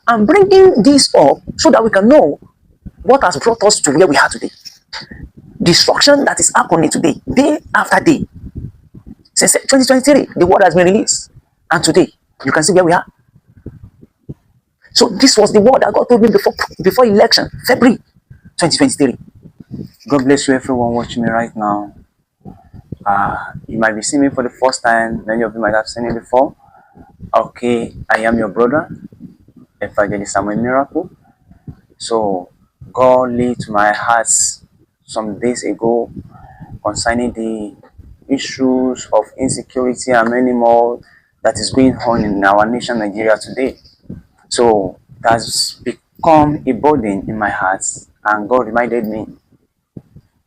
I'm bringing this up so that we can know what has brought us to where we are today. Destruction that is happening today, day after day. Since 2023, the word has been released. And today, you can see where we are. So this was the word that God told me before election, February 2023. God bless you, everyone watching me right now. You might be seeing me for the first time. Many of you might have seen it before. Okay, I am your brother, Evangelist Miracle. So God laid to my heart some days ago concerning the issues of insecurity and many more that is going on in our nation, Nigeria, today. So it has become a burden in my heart, and God reminded me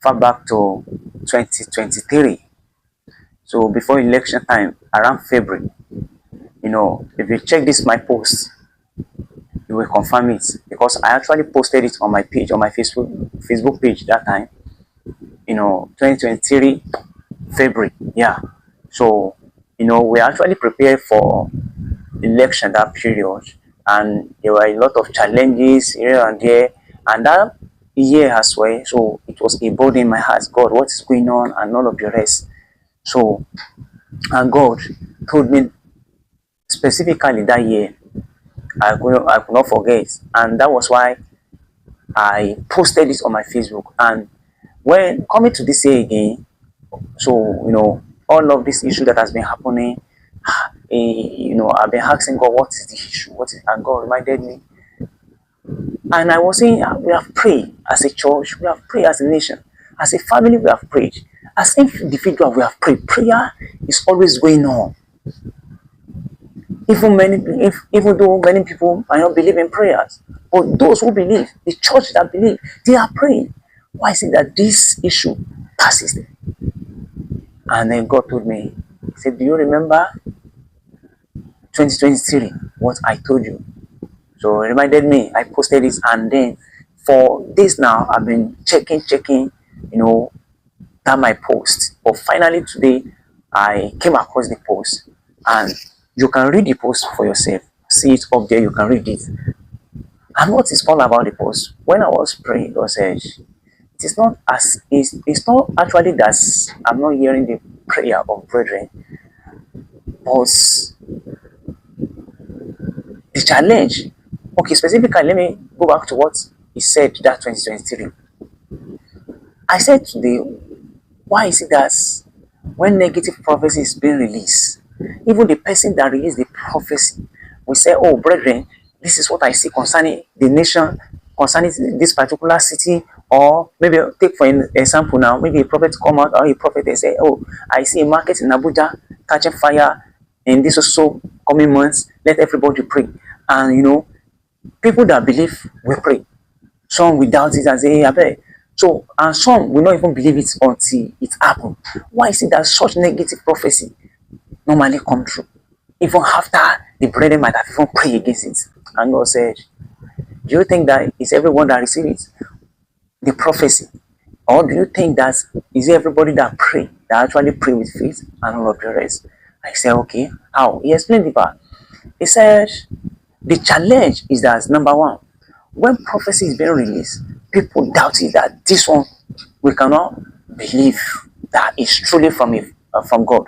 far back to 2023. So before election time, around February, if you check this my post, you will confirm it, because I actually posted it on my page, on my Facebook page that time. 2023 February, yeah. So we actually prepared for election that period, and there were a lot of challenges here and there, and that year as well. So it was a burden in my heart. God, what is going on, and all of the rest. So, and God told me specifically that year, I could not forget, and that was why I posted this on my Facebook. And when coming to this year again, so all of this issue that has been happening, I've been asking God, what is the issue? And God reminded me, and I was saying, we have prayed as a church, we have prayed as a nation, as a family, we have prayed, as individual, we have prayed. Prayer is always going on. Even though many people might not believe in prayers, but those who believe, the church that believe, they are praying. Why is it that this issue passes them? And then God told me, He said, do you remember 2023, what I told you? So He reminded me, I posted this, and then for this now, I've been checking, that my post. But finally today, I came across the post, and you can read the post for yourself. See it up there, you can read it. And what is fun about the post? When I was praying, God said, it's not actually that I'm not hearing the prayer of brethren, but the challenge. Okay, specifically, let me go back to what He said that 2023. I said today, why is it that when negative prophecy is being released, even the person that released the prophecy will say, oh, brethren, this is what I see concerning the nation, concerning this particular city, or maybe take for an example now, maybe a prophet come out, or a prophet and say, oh, I see a market in Abuja catching fire in this also coming months, let everybody pray. And people that believe will pray. Some will doubt it and say, hey, I bet. So, and some will not even believe it until it happens. Why is it that such negative prophecy normally come true? Even after the brethren might have even prayed against it. And God said, do you think that it's everyone that receives it? The prophecy? Or do you think that is everybody that pray, that actually pray with faith and all of the rest? I said, okay, how? He explained the part. He said, the challenge is that, number one, when prophecy is being released, people doubt it, that this one, we cannot believe that it's truly from God.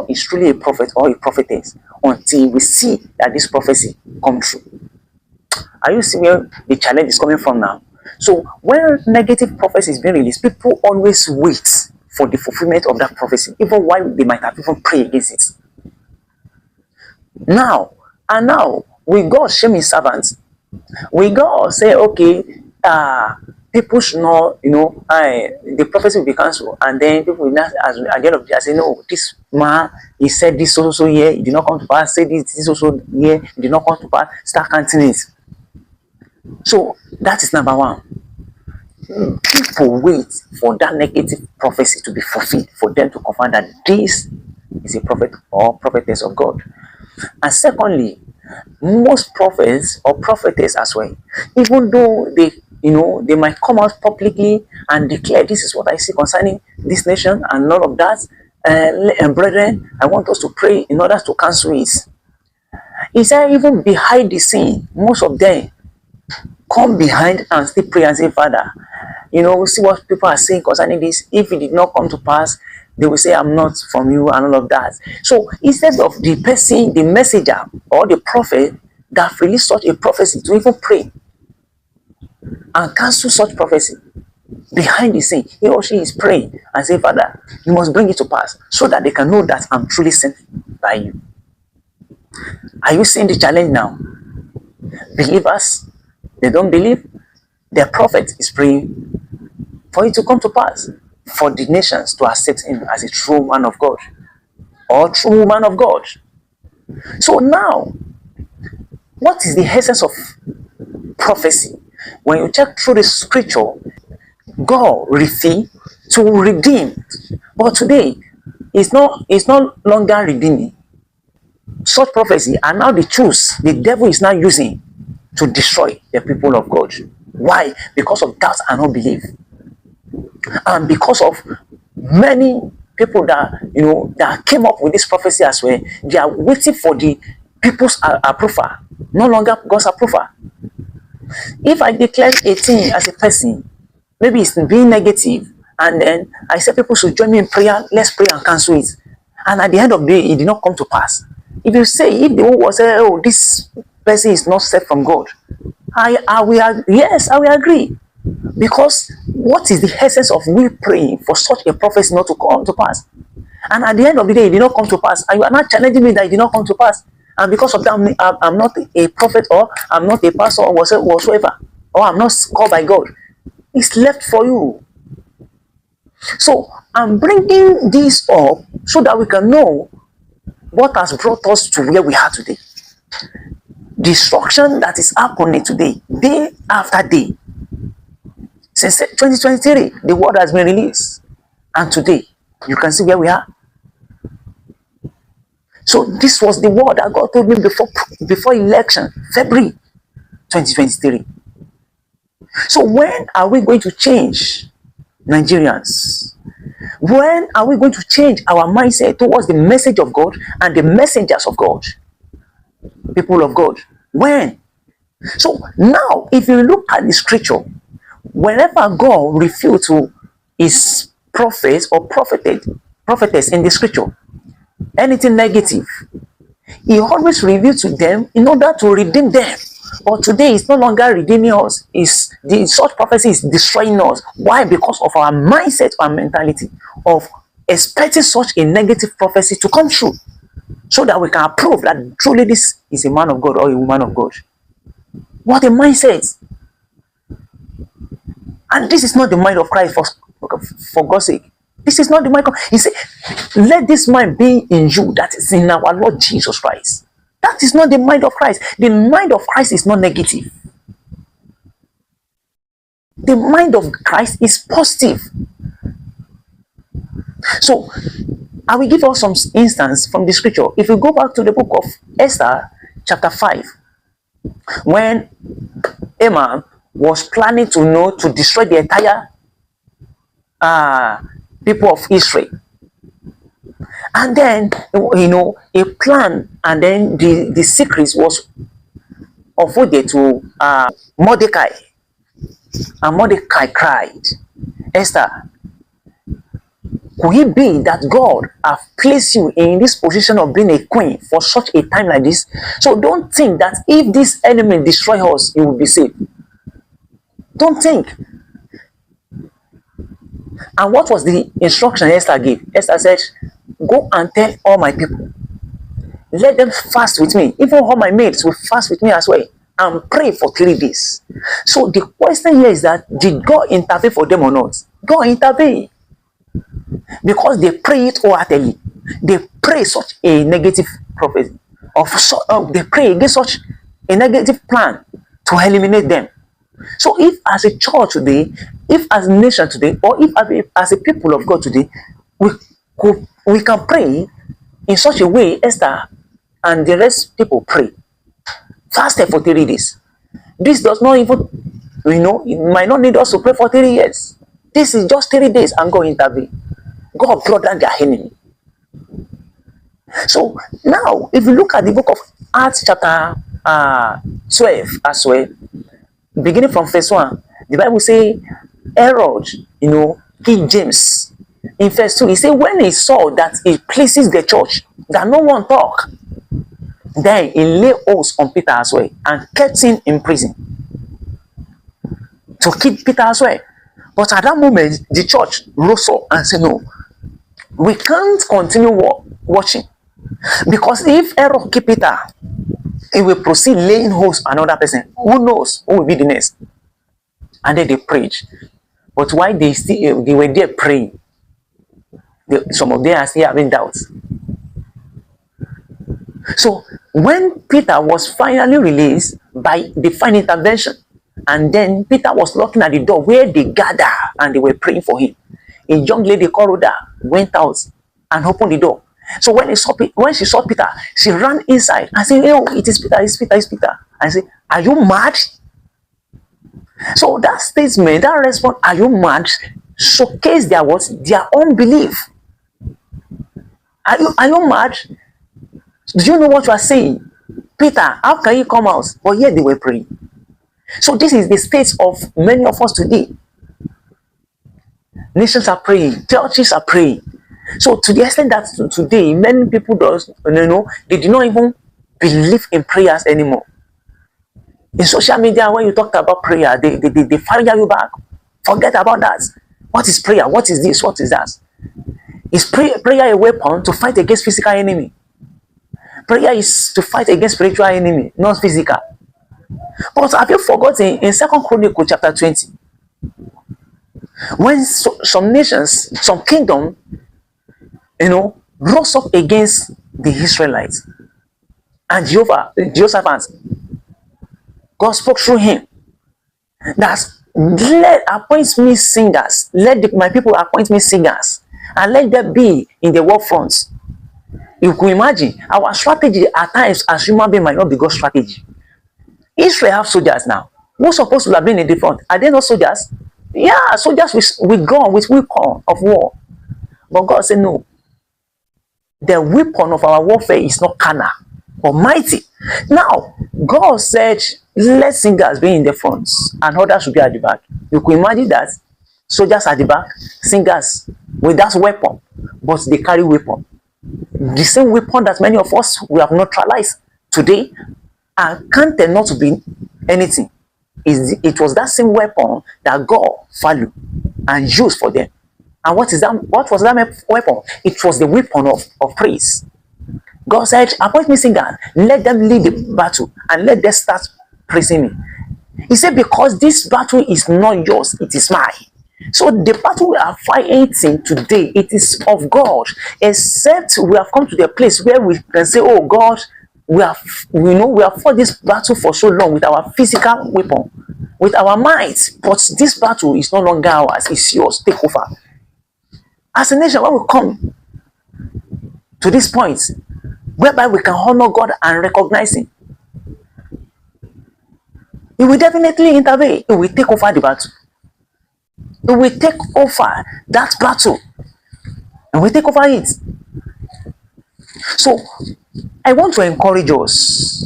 It's truly a prophet or a prophetess until we see that this prophecy come true. Are you seeing where the challenge is coming from now? So when negative prophecy is being released, people always wait for the fulfillment of that prophecy, even while they might have even prayed against it. Now, we God shame His servants. We God say, okay, people should not, the prophecy will be cancelled, and then people will not, at the end of the day, say, no, this man, he said this also here, it did not come to pass. Say this also here, it did not come to pass. Start counting it. So that is number one. People wait for that negative prophecy to be fulfilled, for them to confirm that this is a prophet or prophetess of God. And secondly, most prophets or prophetess as well, even though they might come out publicly and declare, this is what I see concerning this nation and all of that, and brethren, I want us to pray in order to cancel it. He said even behind the scene, most of them come behind and still pray and say, Father, see what people are saying concerning this. If it did not come to pass, they will say, I'm not from you and all of that. So instead of the person, the messenger or the prophet that released such a prophecy to even pray and cancel such prophecy, behind the scene, he or she is praying and say, Father, you must bring it to pass so that they can know that I'm truly sent by you. Are you seeing the challenge now? Believers, they don't believe. Their prophet is praying for it to come to pass, for the nations to accept him as a true man of God or true woman of God. So now, what is the essence of prophecy? When you check through the scripture, God refused to redeem, but today it's no longer redeeming. Such prophecy are now the tools the devil is now using to destroy the people of God. Why? Because of doubt and unbelief, and because of many people that came up with this prophecy as well. They are waiting for the people's approval, no longer God's approval. If I declare a thing as a person, maybe it's being negative, and then I say people should join me in prayer, let's pray and cancel it, and at the end of the day it did not come to pass. If you say, if the whole was say, oh, this person is not set from God, I will agree. Because what is the essence of we praying for such a prophecy not to come to pass? And at the end of the day, it did not come to pass. And you are not challenging me that it did not come to pass. And because of that, I'm not a prophet, or I'm not a pastor, or whatsoever, or I'm not called by God. It's left for you. So I'm bringing this up so that we can know what has brought us to where we are today. Destruction that is happening today, day after day. Since 2023, the word has been released. And today, you can see where we are. So this was the word that God told me before election, February 2023. So when are we going to change, Nigerians? When are we going to change our mindset towards the message of God and the messengers of God? People of God. When? So now, if you look at the scripture, whenever God revealed to his prophets or prophetess in the scripture anything negative, he always revealed to them in order to redeem them. But today it's no longer redeeming us. Such prophecy is destroying us. Why? Because of our mindset or mentality of expecting such a negative prophecy to come true, so that we can approve that truly this is a man of God or a woman of God. What a mindset! And this is not the mind of Christ, for God's sake. This is not the mind of Christ. He said, let this mind be in you that is in our Lord Jesus Christ. That is not the mind of Christ. The mind of Christ is not negative. The mind of Christ is positive. So, I will give us some instance from the scripture. If you go back to the book of Esther, chapter 5, when Haman was planning to destroy the entire people of Israel. And then, a plan, and then the secrets was unfolded to Mordecai. And Mordecai cried, Esther, could it be that God have placed you in this position of being a queen for such a time like this? So don't think that if this enemy destroy us, you will be saved. Don't think. And what was the instruction Esther gave? Esther said, go and tell all my people. Let them fast with me. Even all my maids will fast with me as well. And pray for 3 days. So the question here is that, did God intervene for them or not? God intervened. Because they pray it wholeheartedly. They pray such a negative prophecy. They pray against such a negative plan to eliminate them. So if as a church today, if as a nation today, or if as a people of God today, we can pray in such a way, Esther and the rest people pray. Fasted for 3 days. This does not even, it might not need us to pray for 3 years. This is just 3 days and God intervene. God brought down their enemy. So now, if you look at the book of Acts chapter 12 as well, beginning from verse 1, the Bible say Herod, King James. In verse 2, he said, when he saw that it pleases the church, that no one talk, then he lay hold on Peter as well and kept him in prison to keep Peter as well. But at that moment, the church rose up and said, no, we can't continue watching, because if Herod keep Peter, he will proceed laying hold on another person. Who knows who will be the next? And then they prayed. But while they were there praying, some of them are still having doubts. So when Peter was finally released by divine intervention, and then Peter was knocking at the door where they gathered and they were praying for him, a young lady called Rhoda went out and opened the door. So when she saw Peter, she ran inside and said, "Oh, it is Peter, it's Peter, it's Peter." And said, "Are you mad?" So that statement, that response, "Are you mad?" showcased their unbelief. Are you mad? Do you know what you are saying? Peter, how can you come out? But yet they were praying. So this is the state of many of us today. Nations are praying, churches are praying. So to the extent that today many people they do not even believe in prayers anymore. In social media, when you talk about prayer, they fire you back. Forget about that. What is prayer? What is this? What is that? Is prayer a weapon to fight against physical enemy? Prayer is to fight against spiritual enemy, not physical. But have you forgotten in 2 Chronicles chapter 20, when some nations, some kingdom, rose up against the Israelites, and Jehoshaphat, God spoke through him that appoint me singers, let my people appoint me singers, and let them be in the war front. You can imagine our strategy at times as human beings might not be God's strategy. Israel have soldiers now. Who's supposed to have been in the front? Are they not soldiers? Yeah, soldiers with gun, with weapon of war. But God said no. The weapon of our warfare is not carnal, but mighty. Now, God said, let singers be in the front and others should be at the back. You can imagine that. Soldiers at the back, singers with that weapon, but they carry weapon. The same weapon that many of us we have neutralized today and counted not to be anything. It was that same weapon that God valued and used for them. And what was that weapon? It was the weapon of praise. God said, appoint me singers, let them lead the battle and let them start praising me. He said, because this battle is not yours, it is mine. So the battle we are fighting today, it is of God, except we have come to the place where we can say, oh God, we have fought this battle for so long with our physical weapon, with our might, but this battle is no longer ours, it's yours, take over. As a nation, when we come to this point, whereby we can honor God and recognize Him, He will definitely intervene. He will take over the battle. He will take over that battle and we take over it. So I want to encourage us.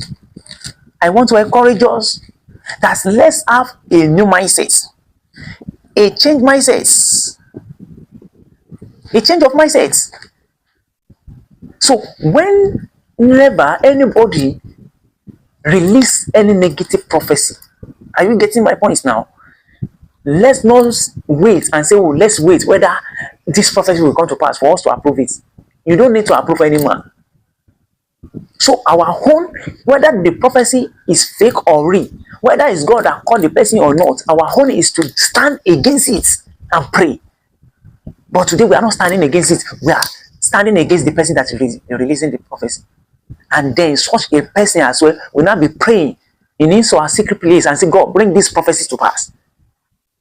That let's have a new mindset, a change mindset, a change of mindset. So whenever anybody release any negative prophecy, are you getting my points now? Let's not wait and say, oh, let's wait whether this prophecy will come to pass for us to approve it. You don't need to approve any man. So our own, whether the prophecy is fake or real, whether it's God that called the person or not, our own is to stand against it and pray. But today we are not standing against it. We are standing against the person that is releasing the prophecy. And then such a person as well will not be praying in his or her secret place and say, God, bring this prophecy to pass.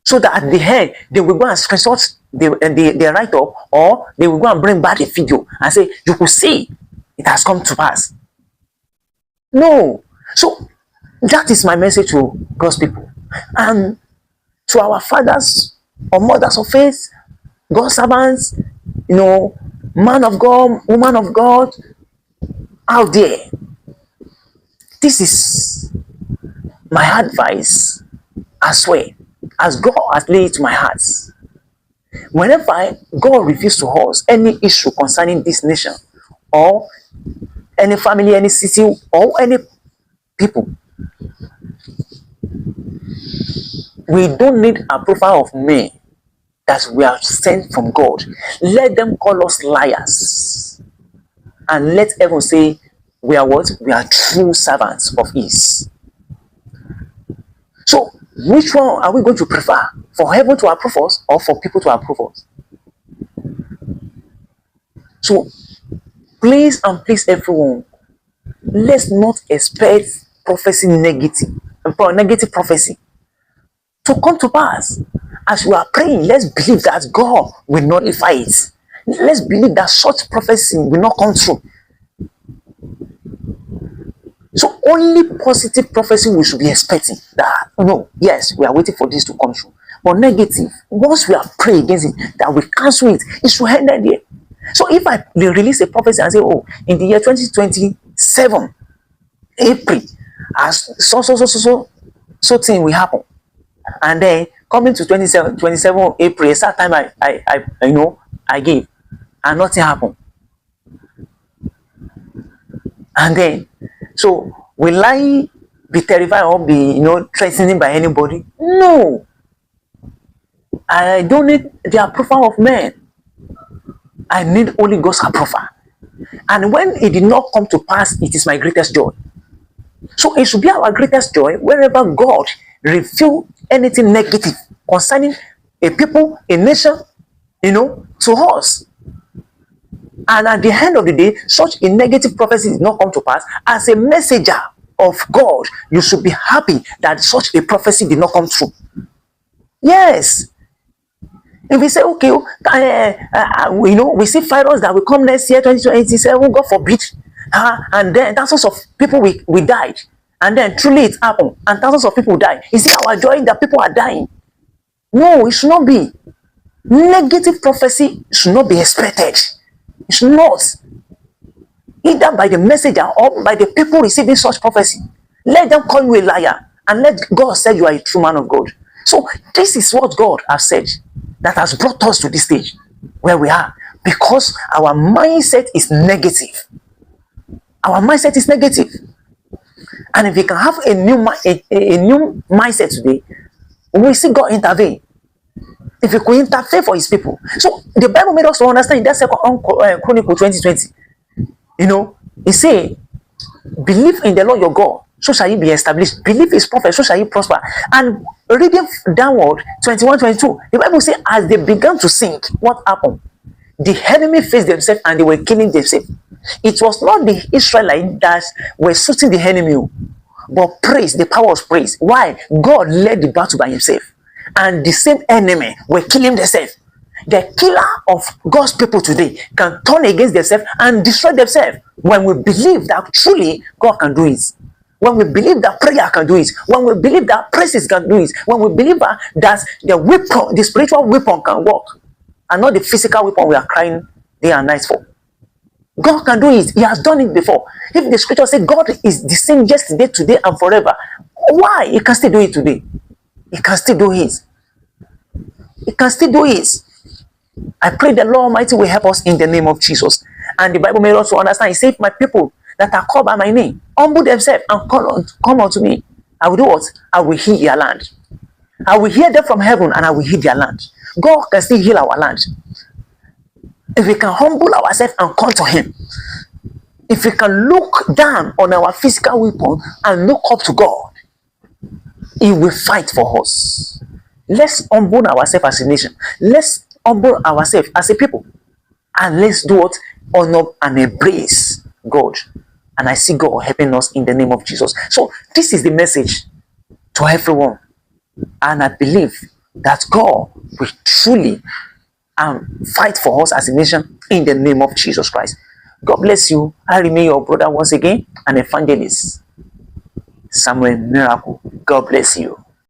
So that at the end, they will go and screenshot the write-up, or they will go and bring back a video and say, you could see it has come to pass. No. So that is my message to God's people. And to our fathers or mothers of faith, God's servants, man of God, woman of God, out there. This is my advice as well, as God has laid it to my heart. Whenever God reveals to us any issue concerning this nation, or any family, any city, or any people, we don't need approval of men that we are sent from God. Let them call us liars, and let everyone say we are what? We are true servants of His. So, which one are we going to prefer? For heaven to approve us, or for people to approve us? So, please and please, everyone, let's not expect prophecy negative prophecy to come to pass. As we are praying, let's believe that God will nullify it. Let's believe that such prophecy will not come true. So only positive prophecy we should be expecting. That no, yes, we are waiting for this to come true. But negative, once we are praying against it, that we cancel it, it should end there. So if I release a prophecy and say, oh, in the year 2027, April, as so thing will happen, and then coming to 27 April, a certain time I gave, and nothing happened. And then, so will I be terrified or be threatened by anybody? No. I don't need the approval of men. I need only God's approval. And when it did not come to pass, it is my greatest joy. So it should be our greatest joy wherever God reveals anything negative concerning a people, a nation, to us. And at the end of the day, such a negative prophecy did not come to pass. As a messenger of God, you should be happy that such a prophecy did not come true. Yes. If we say, okay, we see virus that will come next year, 2027, God forbid, and then thousands of people we died, and then truly it happened, and thousands of people died. Is it our joy that people are dying? No, it should not be. Negative prophecy should not be expected. It should not. Either by the messenger or by the people receiving such prophecy. Let them call you a liar, and let God say you are a true man of God. So this is what God has said that has brought us to this stage where we are, because our mindset is negative. Our mindset is negative. And if we can have a new mindset today, we see God intervene. If we could interfere for His people. So the Bible made us to understand in that second Chronicles 2020. It say, believe in the Lord your God, so shall you be established. Believe His prophet, so shall you prosper. And reading downward, 21-22, the Bible says, as they began to sink, what happened? The enemy faced themselves and they were killing themselves. It was not the Israelites that were shooting the enemy, but praise, the power of praise. Why? God led the battle by Himself. And the same enemy were killing themselves. The killer of God's people today can turn against themselves and destroy themselves when we believe that truly God can do it. When we believe that prayer can do it, when we believe that praises can do it, when we believe that the weapon, the spiritual weapon can work, and not the physical weapon we are crying day and night for. God can do it. He has done it before. If the scripture says God is the same yesterday, today, and forever, why? He can still do it today. He can still do it. He can still do it. I pray the Lord Almighty will help us in the name of Jesus. And the Bible made us to understand. He said, my people that are called by my name, humble themselves and come unto me. I will do what? I will heal their land. I will heal them from heaven and I will heal their land. God can still heal our land. If we can humble ourselves and come to Him, if we can look down on our physical weapon and look up to God, He will fight for us. Let's humble ourselves as a nation. Let's humble ourselves as a people. And let's do what? Honor and embrace God. And I see God helping us in the name of Jesus. So this is the message to everyone. And I believe that God will truly fight for us as a nation in the name of Jesus Christ. God bless you. I remain your brother once again, an evangelist, Samuel Miracle. God bless you.